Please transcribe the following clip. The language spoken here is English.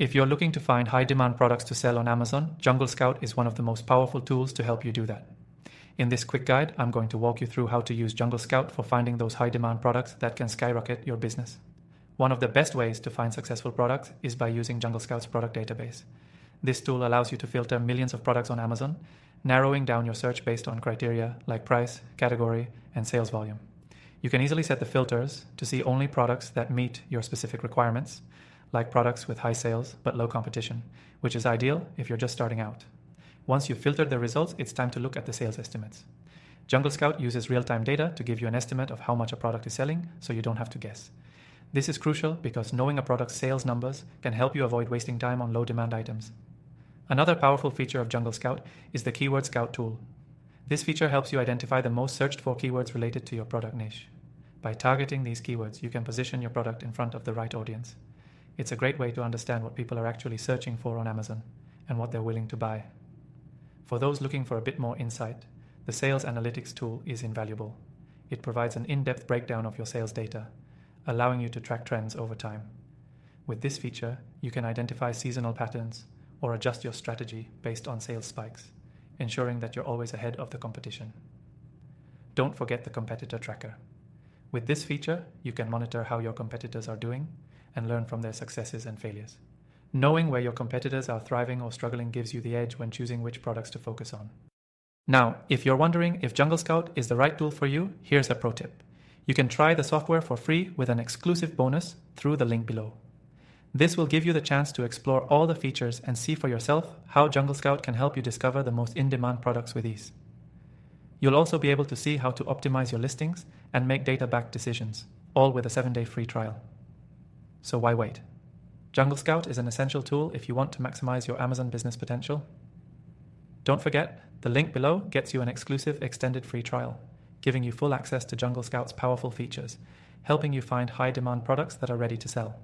If you're looking to find high-demand products to sell on Amazon, JungleScout is one of the most powerful tools to help you do that. In this quick guide, I'm going to walk you through how to use JungleScout for finding those high-demand products that can skyrocket your business. One of the best ways to find successful products is by using JungleScout's product database. This tool allows you to filter millions of products on Amazon, narrowing down your search based on criteria like price, category, and sales volume. You can easily set the filters to see only products that meet your specific requirements, like products with high sales but low competition, which is ideal if you're just starting out. Once you've filtered the results, it's time to look at the sales estimates. JungleScout uses real-time data to give you an estimate of how much a product is selling, so you don't have to guess. This is crucial because knowing a product's sales numbers can help you avoid wasting time on low-demand items. Another powerful feature of JungleScout is the Keyword Scout tool. This feature helps you identify the most searched-for keywords related to your product niche. By targeting these keywords, you can position your product in front of the right audience. It's a great way to understand what people are actually searching for on Amazon and what they're willing to buy. For those looking for a bit more insight, the Sales Analytics tool is invaluable. It provides an in-depth breakdown of your sales data, allowing you to track trends over time. With this feature, you can identify seasonal patterns or adjust your strategy based on sales spikes, ensuring that you're always ahead of the competition. Don't forget the competitor tracker. With this feature, you can monitor how your competitors are doing and learn from their successes and failures. Knowing where your competitors are thriving or struggling gives you the edge when choosing which products to focus on. Now, if you're wondering if JungleScout is the right tool for you, here's a pro tip. You can try the software for free with an exclusive bonus through the link below. This will give you the chance to explore all the features and see for yourself how JungleScout can help you discover the most in-demand products with ease. You'll also be able to see how to optimize your listings and make data-backed decisions, all with a 7-day free trial. So why wait? JungleScout is an essential tool if you want to maximize your Amazon business potential. Don't forget, the link below gets you an exclusive extended free trial, giving you full access to JungleScout's powerful features, helping you find high-demand products that are ready to sell.